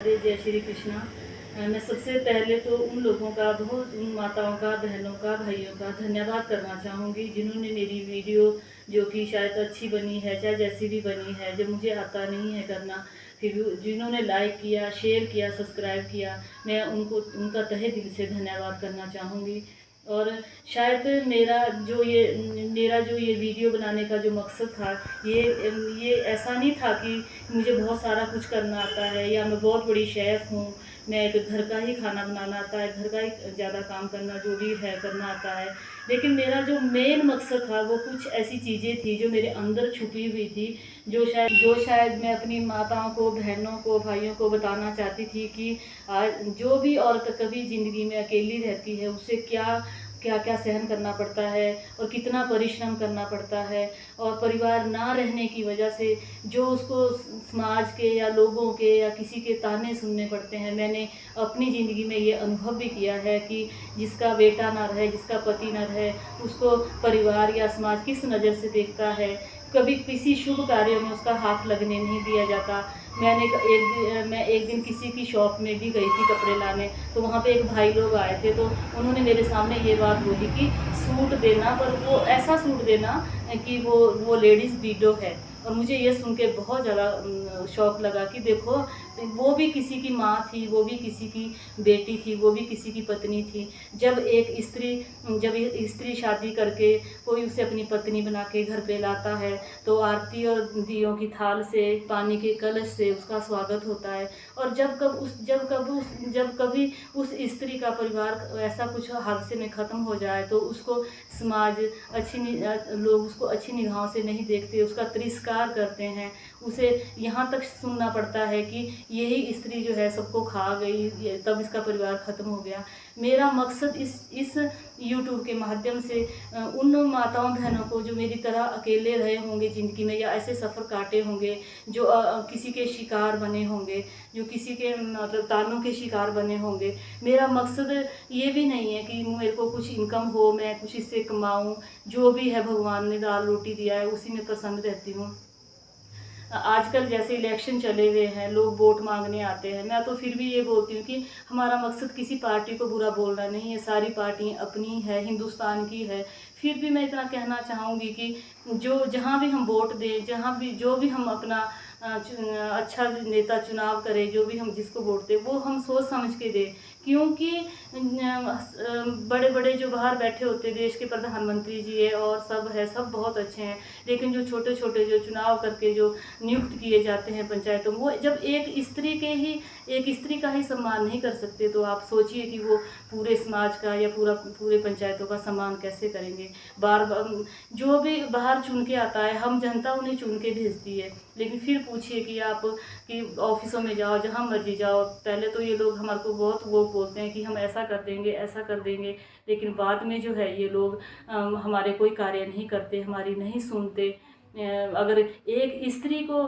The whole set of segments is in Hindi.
जय श्री कृष्णा। मैं सबसे पहले तो उन लोगों का उन माताओं का, बहनों का, भाइयों का धन्यवाद करना चाहूँगी जिन्होंने मेरी वीडियो, जो कि शायद अच्छी बनी है, चाहे जैसी भी बनी है, जब मुझे आता नहीं है करना, फिर भी जिन्होंने लाइक किया, शेयर किया, सब्सक्राइब किया, मैं उनका तहे दिल से धन्यवाद करना चाहूँगी। और शायद मेरा जो ये वीडियो बनाने का जो मकसद था, ये ऐसा नहीं था कि मुझे बहुत सारा कुछ करना आता है या मैं बहुत बड़ी शेफ़ हूँ। मैं एक घर का ही खाना बनाना आता है, घर का ही ज़्यादा काम करना जो भी है करना आता है। लेकिन मेरा जो मेन मकसद था वो कुछ ऐसी चीज़ें थी जो मेरे अंदर छुपी हुई थी, जो शायद मैं अपनी माताओं को, बहनों को, भाइयों को बताना चाहती थी कि जो भी औरत कभी ज़िंदगी में अकेली रहती है उसे क्या क्या क्या सहन करना पड़ता है और कितना परिश्रम करना पड़ता है, और परिवार ना रहने की वजह से जो उसको समाज के या लोगों के या किसी के ताने सुनने पड़ते हैं। मैंने अपनी ज़िंदगी में ये अनुभव भी किया है कि जिसका बेटा ना रहे, जिसका पति ना रहे, उसको परिवार या समाज किस नज़र से देखता है। कभी किसी शुभ कार्य में उसका हाथ लगने नहीं दिया जाता। मैं एक दिन किसी की शॉप में भी गई थी कपड़े लाने, तो वहाँ पे एक भाई लोग आए थे, तो उन्होंने मेरे सामने ये बात बोली कि सूट देना, पर वो ऐसा सूट देना कि वो लेडीज़ विडो है। और मुझे ये सुन के बहुत ज़्यादा शौक लगा कि देखो, वो भी किसी की माँ थी, वो भी किसी की बेटी थी, वो भी किसी की पत्नी थी। जब एक स्त्री शादी करके कोई उसे अपनी पत्नी बना के घर पे लाता है, तो आरती और दियों की थाल से, पानी के कलश से उसका स्वागत होता है। और जब कभी उस स्त्री का परिवार ऐसा कुछ हादसे में ख़त्म हो जाए, तो उसको समाज लोग उसको अच्छी निगाहों से नहीं देखते, उसका तिरस्कार करते हैं। उसे यहाँ तक सुनना पड़ता है कि यही स्त्री जो है सबको खा गई, तब इसका परिवार ख़त्म हो गया। मेरा मकसद इस यूट्यूब के माध्यम से उन माताओं बहनों को जो मेरी तरह अकेले रहे होंगे ज़िंदगी में, या ऐसे सफ़र काटे होंगे, जो किसी के शिकार बने होंगे, जो किसी के मतलब तानों के शिकार बने होंगे। मेरा मकसद ये भी नहीं है कि मेरे को कुछ इनकम हो, मैं कुछ इससे कमाऊँ। जो भी है भगवान ने दाल रोटी दिया है, उसी में प्रसन्न रहती हूँ। आजकल जैसे इलेक्शन चले हुए हैं, लोग वोट मांगने आते हैं, मैं तो फिर भी ये बोलती हूँ कि हमारा मकसद किसी पार्टी को बुरा बोलना नहीं है। सारी पार्टियाँ अपनी है, हिंदुस्तान की है। फिर भी मैं इतना कहना चाहूँगी कि जहाँ भी हम वोट दें, जहाँ भी जो भी हम अपना अच्छा नेता चुनाव करें, जो भी हम जिसको वोट दें, वो हम सोच समझ के दें। क्योंकि बड़े बड़े जो बाहर बैठे होते, देश के प्रधानमंत्री जी है और सब है, सब बहुत अच्छे हैं। लेकिन जो छोटे छोटे जो चुनाव करके जो नियुक्त किए जाते हैं पंचायतों में, वो जब एक स्त्री का ही सम्मान नहीं कर सकते, तो आप सोचिए कि वो पूरे समाज का या पूरे पंचायतों का सम्मान कैसे करेंगे। बार बार जो भी बाहर चुन के आता है, हम जनता उन्हें चुन के भेजती है, लेकिन फिर पूछिए कि ऑफिसों में जाओ, जहाँ मर्जी जाओ, पहले तो ये लोग हमारे को बहुत वो बोलते हैं कि हम ऐसा कर देंगे, ऐसा कर देंगे, लेकिन बाद में जो है ये लोग हमारे कोई कार्य नहीं करते, हमारी नहीं सुनते। अगर एक स्त्री को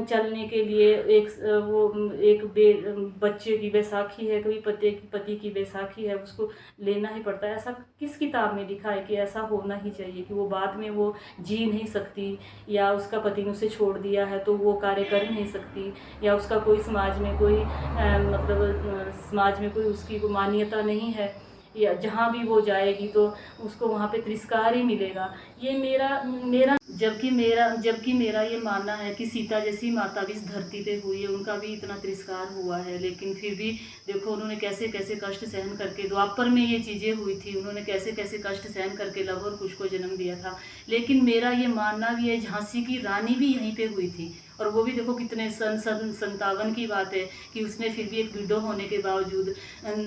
चलने के लिए बच्चे की बैसाखी है, कभी पति की बैसाखी है, उसको लेना ही पड़ता है। ऐसा किस किताब में लिखा है कि ऐसा होना ही चाहिए कि वो बाद में वो जी नहीं सकती, या उसका पति ने उसे छोड़ दिया है तो वो कार्य कर नहीं सकती, या उसका कोई समाज में कोई समाज में कोई उसकी मान्यता नहीं है, या जहाँ भी वो जाएगी तो उसको वहाँ पे तिरस्कार ही मिलेगा। ये मेरा जबकि मेरा ये मानना है कि सीता जैसी माता भी इस धरती पे हुई है, उनका भी इतना तिरस्कार हुआ है, लेकिन फिर भी देखो उन्होंने कैसे कैसे कष्ट सहन करके, द्वापर में ये चीज़ें हुई थी, उन्होंने कैसे कैसे कष्ट सहन करके लव और कुश को जन्म दिया था। लेकिन मेरा ये मानना भी है, झांसी की रानी भी यहीं पे हुई थी, और वो भी देखो कितने सन 57 की बात है कि उसने फिर भी एक विडो होने के बावजूद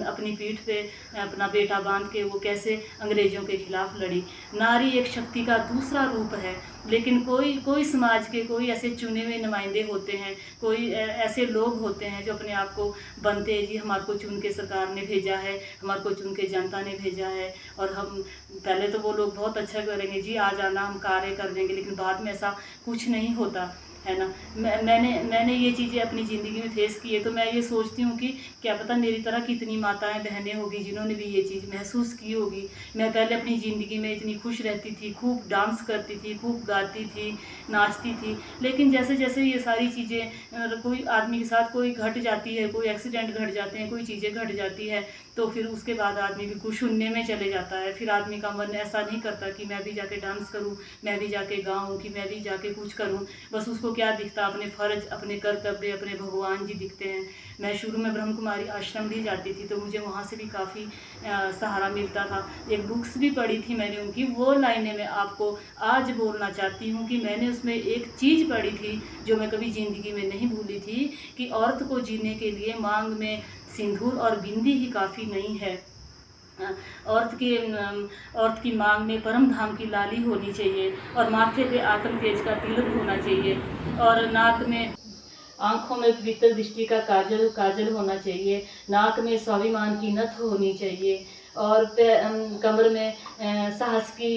अपनी पीठ पे अपना बेटा बांध के वो कैसे अंग्रेजों के खिलाफ लड़ी। नारी एक शक्ति का दूसरा रूप है, लेकिन कोई समाज के कोई ऐसे चुने हुए नुमाइंदे होते हैं, कोई ऐसे लोग होते हैं जो अपने आप को बनते हैं जी हमारे को चुन के सरकार ने भेजा है, हमारे को चुन के जनता ने भेजा है, और हम पहले तो वो लोग बहुत अच्छा करेंगे जी, आ जाना हम कार्य कर देंगे, लेकिन बाद में ऐसा कुछ नहीं होता। है ना। मैंने ये चीज़ें अपनी ज़िंदगी में फेस की है, तो मैं ये सोचती हूँ कि क्या पता मेरी तरह कितनी माताएं बहनें होगी जिन्होंने भी ये चीज़ महसूस की होगी। मैं पहले अपनी ज़िंदगी में इतनी खुश रहती थी, खूब डांस करती थी, खूब गाती थी, नाचती थी, लेकिन जैसे जैसे ये सारी चीज़ें कोई आदमी के साथ कोई घट जाती है, कोई एक्सीडेंट घट जाते हैं, कोई चीज़ें घट जाती है, तो फिर उसके बाद आदमी बिल्कुल शून्य में चले जाता है। फिर आदमी का मन ऐसा नहीं करता कि मैं भी जाके डांस करूं, मैं भी जाके गाऊं, कि मैं भी जाके कुछ करूं। बस उसको क्या दिखता, अपने फ़र्ज, अपने कर्तव्य, अपने भगवान जी दिखते हैं। मैं शुरू में ब्रह्म कुमारी आश्रम भी जाती थी, तो मुझे वहाँ से भी काफ़ी सहारा मिलता था। एक बुक्स भी पढ़ी थी मैंने उनकी, वो लाइनें मैं आपको आज बोलना चाहती हूँ कि मैंने उसमें एक चीज़ पढ़ी थी जो मैं कभी ज़िंदगी में नहीं भूली थी, कि औरत को जीने के लिए मांग में सिंदूर और बिंदी ही काफ़ी नहीं है। औरत की मांग में परम धाम की लाली होनी चाहिए, और माथे पे आत्म तेज का तिलक होना चाहिए, और नाक में, आंखों में पवित्र दृष्टि का काजल होना चाहिए, नाक में स्वाभिमान की नथ होनी चाहिए, और कमर में साहस की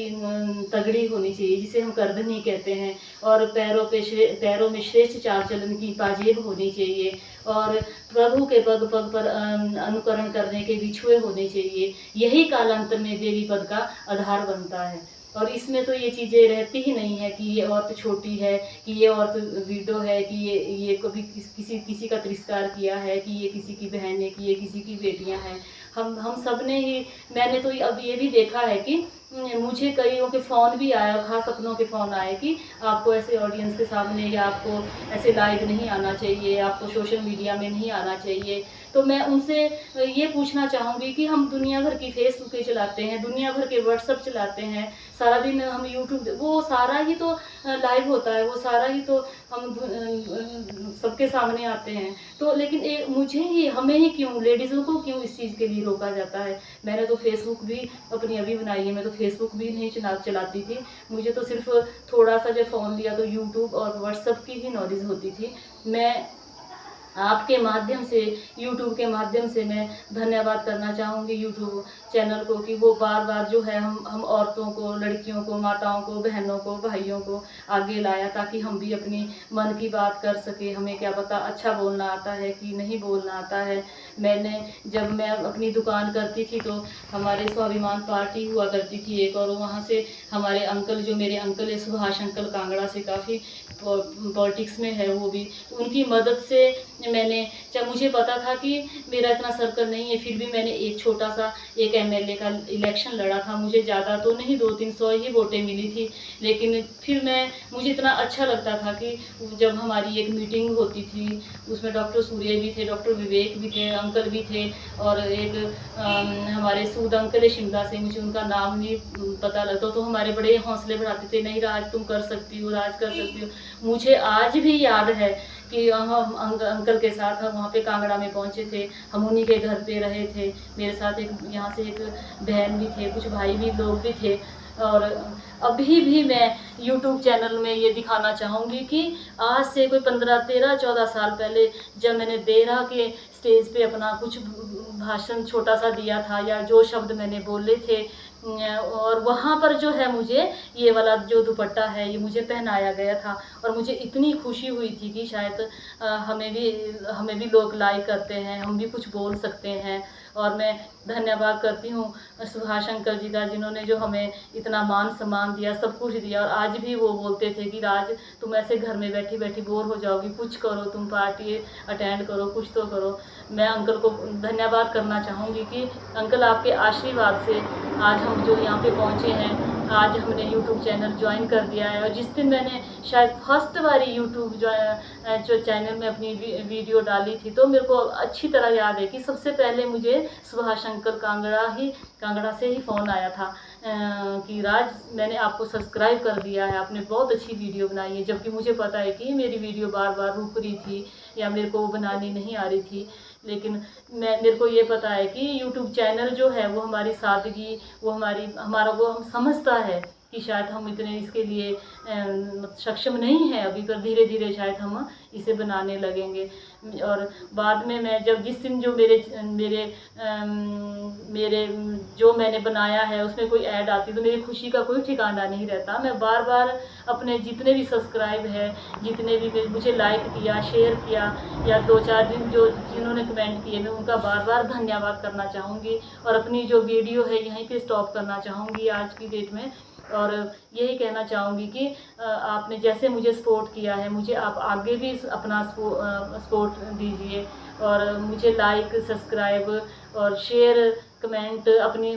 तगड़ी होनी चाहिए जिसे हम करधनी कहते हैं, और पैरों में श्रेष्ठ चाल चलन की पाजेब होनी चाहिए, और प्रभु के पग पग पर अनुकरण करने के बिछुए होने चाहिए। यही कालांतर में देवी पद का आधार बनता है। और इसमें तो ये चीज़ें रहती ही नहीं है कि ये औरत छोटी है, कि ये औरत विडो है, कि ये कभी किसी का तिरस्कार किया है, कि ये किसी की बहन है, कि ये किसी की बेटियां हैं। हम सब ने ही, मैंने तो अब ये भी देखा है कि मुझे कईयों के फ़ोन भी आया, खास अपनों के फ़ोन आए कि आपको ऐसे ऑडियंस के सामने, या आपको ऐसे लाइव नहीं आना चाहिए, आपको सोशल मीडिया में नहीं आना चाहिए। तो मैं उनसे ये पूछना चाहूँगी कि हम दुनिया भर की फेसबुक चलाते हैं, दुनिया भर के व्हाट्सअप चलाते हैं, सारा दिन हम यूट्यूब, वो सारा ही तो लाइव होता है, वो सारा ही तो हम सबके सामने आते हैं। तो लेकिन मुझे ही, हमें ही क्यों, लेडीज़ों को क्यों इस चीज़ के लिए रोका जाता है। मैंने तो फेसबुक भी अपनी अभी बनाई है, मैं तो फेसबुक भी नहीं चलाती थी। मुझे तो सिर्फ थोड़ा सा जब फ़ोन लिया तो यूट्यूब और व्हाट्सअप की ही नॉलेज होती थी। मैं आपके माध्यम से, यूट्यूब के माध्यम से मैं धन्यवाद करना चाहूँगी यूट्यूब चैनल को, कि वो बार बार जो है हम औरतों को, लड़कियों को, माताओं को, बहनों को, भाइयों को आगे लाया, ताकि हम भी अपनी मन की बात कर सके। हमें क्या पता अच्छा बोलना आता है कि नहीं बोलना आता है। जब मैं अपनी दुकान करती थी तो हमारे स्वाभिमान पार्टी हुआ करती थी एक, और वहाँ से हमारे अंकल, जो मेरे अंकल है सुभाष अंकल कांगड़ा से, काफ़ी पॉलिटिक्स में है वो भी, तो उनकी मदद से मैंने, जब मुझे पता था कि मेरा इतना सर्कल नहीं है, फिर भी मैंने एक छोटा सा एक एमएलए का इलेक्शन लड़ा था। मुझे ज़्यादा तो नहीं, 200-300 ही वोटें मिली थी, लेकिन फिर मुझे इतना अच्छा लगता था कि जब हमारी एक मीटिंग होती थी, उसमें डॉक्टर सूर्य भी थे, डॉक्टर विवेक भी थे, अंकल भी थे, और एक हमारे सूद अंकल है शिमला से, मुझे उनका नाम नहीं पता लगता, तो हमारे बड़े हौसले बढ़ाते थे, नहीं राज तुम कर सकती हो, राज कर सकती हो। मुझे आज भी याद है कि हम अंकल के साथ हम वहाँ पे कांगड़ा में पहुँचे थे, हम उन्हीं के घर पे रहे थे। मेरे साथ एक यहाँ से एक बहन भी थे, कुछ भाई भी लोग भी थे। और अभी भी मैं यूट्यूब चैनल में ये दिखाना चाहूँगी कि आज से कोई 15, 13, 14 साल पहले जब मैंने देहरा के स्टेज पे अपना कुछ भाषण छोटा सा दिया था, या जो शब्द मैंने बोले थे, और वहाँ पर जो है मुझे ये वाला जो दुपट्टा है ये मुझे पहनाया गया था, और मुझे इतनी खुशी हुई थी कि शायद हमें भी लोग लाइक करते हैं, हम भी कुछ बोल सकते हैं। और मैं धन्यवाद करती हूँ सुभाष अंकल जी का, जिन्होंने जो हमें इतना मान सम्मान दिया, सब कुछ दिया। और आज भी वो बोलते थे कि राज तुम ऐसे घर में बैठी बैठी बोर हो जाओगी, कुछ करो, तुम पार्टी अटेंड करो, कुछ तो करो। मैं अंकल को धन्यवाद करना चाहूँगी कि अंकल आपके आशीर्वाद से आज हम जो यहाँ पे पहुँचे हैं, आज हमने यूट्यूब चैनल ज्वाइन कर दिया है। और जिस दिन मैंने शायद फर्स्ट बारी यूट्यूब जो चैनल में अपनी वीडियो डाली थी, तो मेरे को अच्छी तरह याद है कि सबसे पहले मुझे सुभाष अंकल कांगड़ा से ही फ़ोन आया था कि राज मैंने आपको सब्सक्राइब कर दिया है, आपने बहुत अच्छी वीडियो बनाई है। जबकि मुझे पता है कि मेरी वीडियो बार बार रुक रही थी, या मेरे को वो बनानी नहीं आ रही थी, लेकिन मेरे को ये पता है कि यूट्यूब चैनल जो है वो हमारी सादगी, वो हमारा वो हम समझता है कि शायद हम इतने इसके लिए सक्षम नहीं हैं अभी, पर धीरे धीरे शायद हम इसे बनाने लगेंगे। और बाद में मैं जब जिस दिन जो मेरे मेरे मेरे जो मैंने बनाया है उसमें कोई ऐड आती तो मेरी खुशी का कोई ठिकाना नहीं रहता। मैं बार बार अपने जितने भी सब्सक्राइब है, जितने भी मुझे लाइक किया, शेयर किया, या 2-4 दिन जो जिन्होंने कमेंट किए, मैं उनका बार बार धन्यवाद करना चाहूँगी। और अपनी जो वीडियो है यहीं पे स्टॉप करना चाहूँगी आज की डेट में। और यही कहना चाहूँगी कि आपने जैसे मुझे सपोर्ट किया है, मुझे आप आगे भी अपना सपोर्ट दीजिए। और मुझे लाइक, सब्सक्राइब और शेयर, कमेंट, अपनी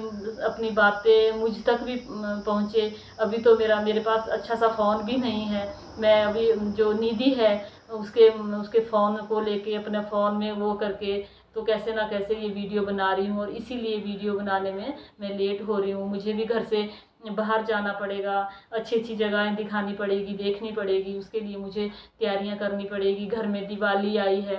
अपनी बातें मुझ तक भी पहुँचे। अभी तो मेरे पास अच्छा सा फ़ोन भी नहीं है। मैं अभी जो निधि है उसके फ़ोन को लेके अपने फ़ोन में वो करके तो कैसे ना कैसे ये वीडियो बना रही हूँ, और इसीलिए वीडियो बनाने में मैं लेट हो रही हूँ। मुझे भी घर से बाहर जाना पड़ेगा, अच्छी अच्छी जगहें दिखानी पड़ेगी, देखनी पड़ेगी, उसके लिए मुझे तैयारियां करनी पड़ेगी। घर में दिवाली आई है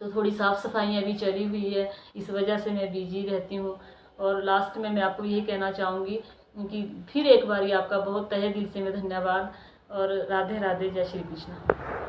तो थोड़ी साफ़ सफाइयाँ भी चली हुई है, इस वजह से मैं बिजी रहती हूँ। और लास्ट में मैं आपको यही कहना चाहूँगी कि फिर एक बारी आपका बहुत तहे दिल से मैं धन्यवाद, और राधे राधे, जय श्री कृष्ण।